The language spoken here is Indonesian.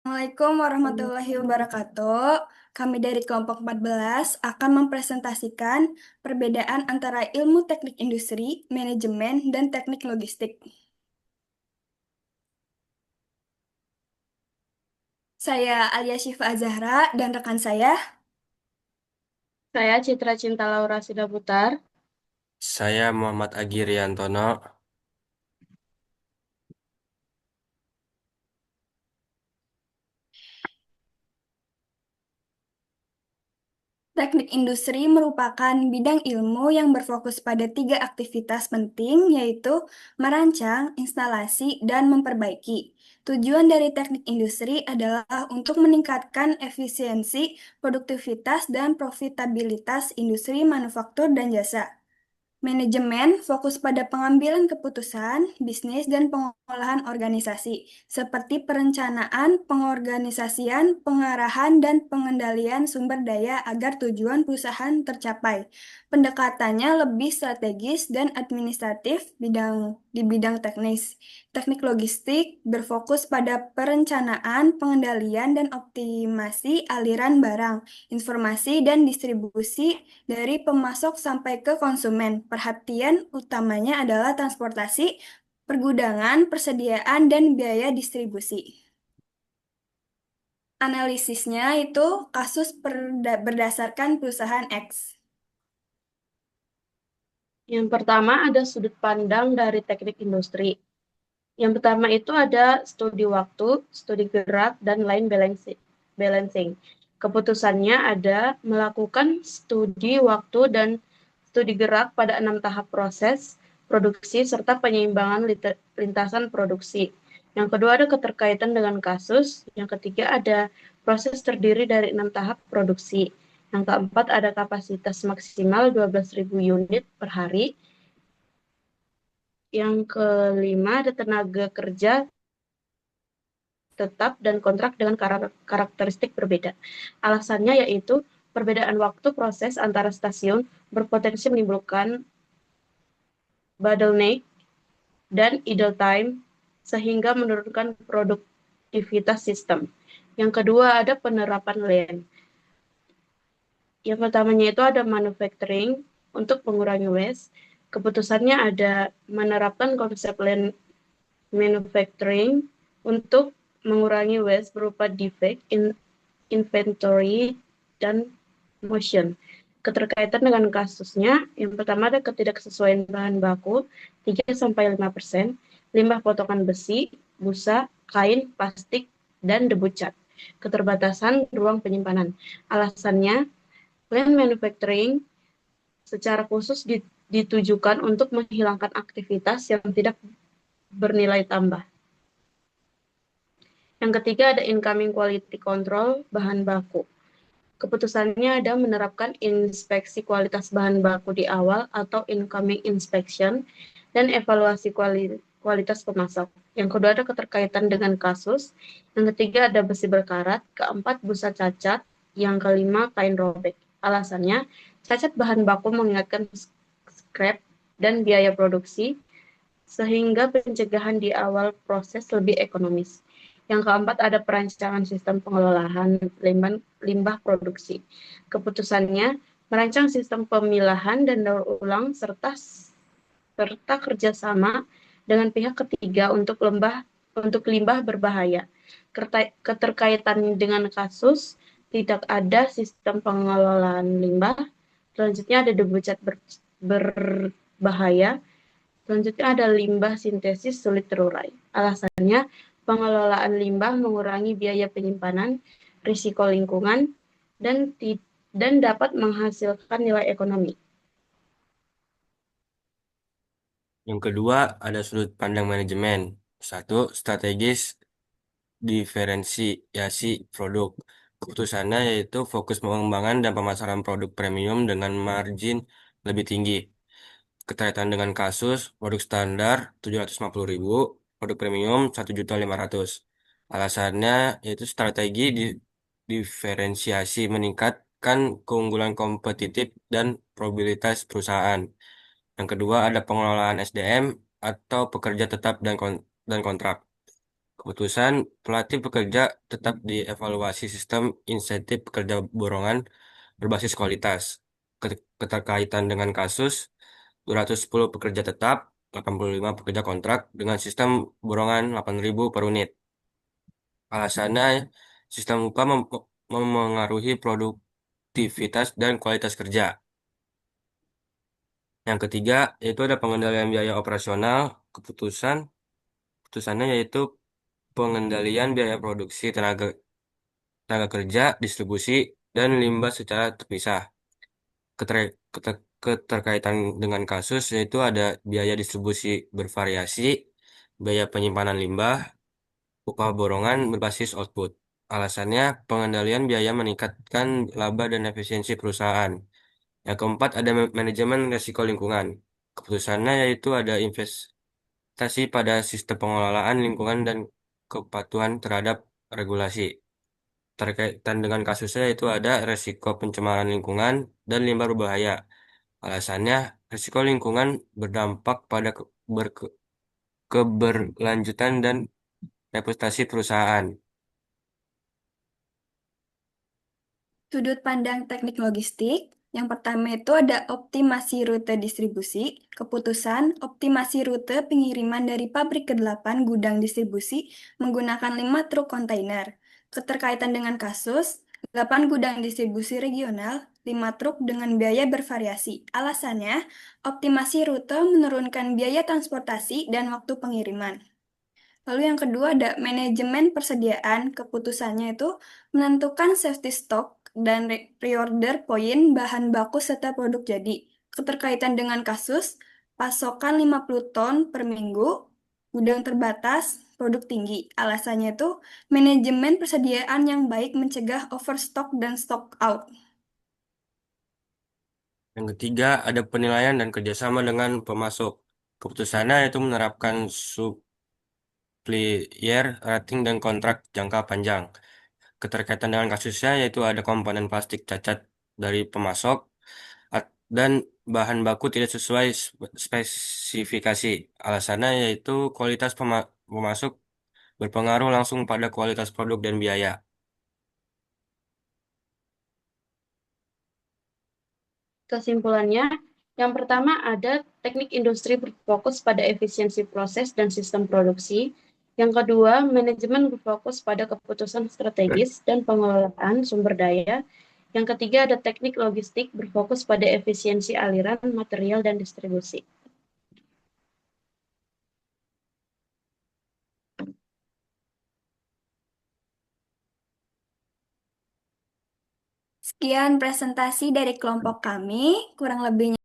Assalamualaikum warahmatullahi wabarakatuh. Kami dari kelompok 14 akan mempresentasikan perbedaan antara ilmu teknik industri, manajemen, dan teknik logistik. Saya Alia Syifa Azahra dan rekan saya. Saya Citra Cinta Laura Sidaputar. Saya Muhammad Agi Riantono. Teknik industri merupakan bidang ilmu yang berfokus pada tiga aktivitas penting, yaitu merancang, instalasi, dan memperbaiki. Tujuan dari teknik industri adalah untuk meningkatkan efisiensi, produktivitas, dan profitabilitas industri manufaktur dan jasa. Manajemen fokus pada pengambilan keputusan, bisnis, dan pengolahan organisasi, seperti perencanaan, pengorganisasian, pengarahan, dan pengendalian sumber daya agar tujuan perusahaan tercapai. Pendekatannya lebih strategis dan administratif di bidang teknis. Teknik logistik berfokus pada perencanaan, pengendalian, dan optimasi aliran barang, informasi, dan distribusi dari pemasok sampai ke konsumen. Perhatian utamanya adalah transportasi, pergudangan, persediaan, dan biaya distribusi. Analisisnya itu kasus berdasarkan perusahaan X. Yang pertama ada sudut pandang dari teknik industri. Yang pertama itu ada studi waktu, studi gerak, dan line balancing. Keputusannya ada melakukan studi waktu dan studi gerak pada 6 tahap proses produksi serta penyeimbangan lintasan produksi. Yang kedua ada keterkaitan dengan kasus. Yang ketiga ada proses terdiri dari 6 tahap produksi. Yang keempat ada kapasitas maksimal 12.000 unit per hari. Yang kelima ada tenaga kerja tetap dan kontrak dengan karakteristik berbeda. Alasannya yaitu perbedaan waktu proses antara stasiun berpotensi menimbulkan bottleneck dan idle time sehingga menurunkan produktivitas sistem. Yang kedua ada penerapan lean. Yang pertamanya itu ada manufacturing untuk mengurangi waste. Keputusannya ada menerapkan konsep lean manufacturing untuk mengurangi waste berupa defect in inventory dan motion. Keterkaitan dengan kasusnya, yang pertama ada ketidaksesuaian bahan baku 3-5%, limbah potongan besi, busa, kain, plastik, dan debu cat. Keterbatasan ruang penyimpanan. Alasannya, lean manufacturing secara khusus ditujukan untuk menghilangkan aktivitas yang tidak bernilai tambah. Yang ketiga ada incoming quality control bahan baku. Keputusannya ada menerapkan inspeksi kualitas bahan baku di awal atau incoming inspection dan evaluasi kualitas pemasok. Yang kedua ada keterkaitan dengan kasus. Yang ketiga ada besi berkarat. Keempat busa cacat. Yang kelima kain robek. Alasannya cacat bahan baku mengingatkan scrap dan biaya produksi sehingga pencegahan di awal proses lebih ekonomis. Yang keempat ada perancangan sistem pengelolaan limbah produksi. Keputusannya merancang sistem pemilahan dan daur ulang serta kerjasama dengan pihak ketiga untuk limbah berbahaya. Keterkaitan dengan kasus tidak ada sistem pengelolaan limbah. Selanjutnya ada debu cat berbahaya. Selanjutnya ada limbah sintesis sulit terurai. Alasannya, pengelolaan limbah mengurangi biaya penyimpanan, risiko lingkungan, dan dapat menghasilkan nilai ekonomi. Yang kedua, ada sudut pandang manajemen. Satu, strategis diferensiasi produk. Keputusannya yaitu fokus pengembangan dan pemasaran produk premium dengan margin lebih tinggi. Keterkaitan dengan kasus, produk standar 750.000, produk premium 1.500.000. Alasannya yaitu strategi diferensiasi meningkatkan keunggulan kompetitif dan probabilitas perusahaan. Yang kedua ada pengelolaan SDM atau pekerja tetap dan kontrak. Keputusan pelatih pekerja tetap dievaluasi sistem insentif pekerja borongan berbasis kualitas. Keterkaitan dengan kasus 210 pekerja tetap, 85 pekerja kontrak dengan sistem borongan 8.000 per unit. Alasannya sistem upah memengaruhi produktivitas dan kualitas kerja. Yang ketiga yaitu ada pengendalian biaya operasional. Keputusannya yaitu pengendalian biaya produksi tenaga kerja, distribusi, dan limbah secara terpisah. Keterkaitan dengan kasus yaitu ada biaya distribusi bervariasi, biaya penyimpanan limbah, upah borongan berbasis output. Alasannya, pengendalian biaya meningkatkan laba dan efisiensi perusahaan. Yang keempat, ada manajemen risiko lingkungan. Keputusannya yaitu ada investasi pada sistem pengelolaan lingkungan dan kepatuhan terhadap regulasi. Terkaitan dengan kasusnya itu ada resiko pencemaran lingkungan dan limbah berbahaya. Alasannya, risiko lingkungan berdampak pada keberlanjutan dan reputasi perusahaan. Sudut pandang teknik logistik, yang pertama itu ada optimasi rute distribusi, keputusan optimasi rute pengiriman dari pabrik ke-8 gudang distribusi menggunakan 5 truk kontainer. Keterkaitan dengan kasus, 8 gudang distribusi regional, 5 truk dengan biaya bervariasi. Alasannya, optimasi rute menurunkan biaya transportasi dan waktu pengiriman. Lalu yang kedua ada manajemen persediaan, keputusannya itu menentukan safety stock dan reorder poin bahan baku serta produk jadi. Keterkaitan dengan kasus, pasokan 50 ton per minggu, gudang terbatas, produk tinggi. Alasannya itu manajemen persediaan yang baik mencegah overstock dan stock out. Yang ketiga, ada penilaian dan kerjasama dengan pemasok. Keputusannya itu menerapkan supplier rating dan kontrak jangka panjang. Keterkaitan dengan kasusnya yaitu ada komponen plastik cacat dari pemasok dan bahan baku tidak sesuai spesifikasi. Alasannya yaitu kualitas pemasok berpengaruh langsung pada kualitas produk dan biaya. Kesimpulannya, yang pertama ada teknik industri berfokus pada efisiensi proses dan sistem produksi. Yang kedua, manajemen berfokus pada keputusan strategis dan pengelolaan sumber daya. Yang ketiga, ada teknik logistik berfokus pada efisiensi aliran, material, dan distribusi. Sekian presentasi dari kelompok kami, kurang lebihnya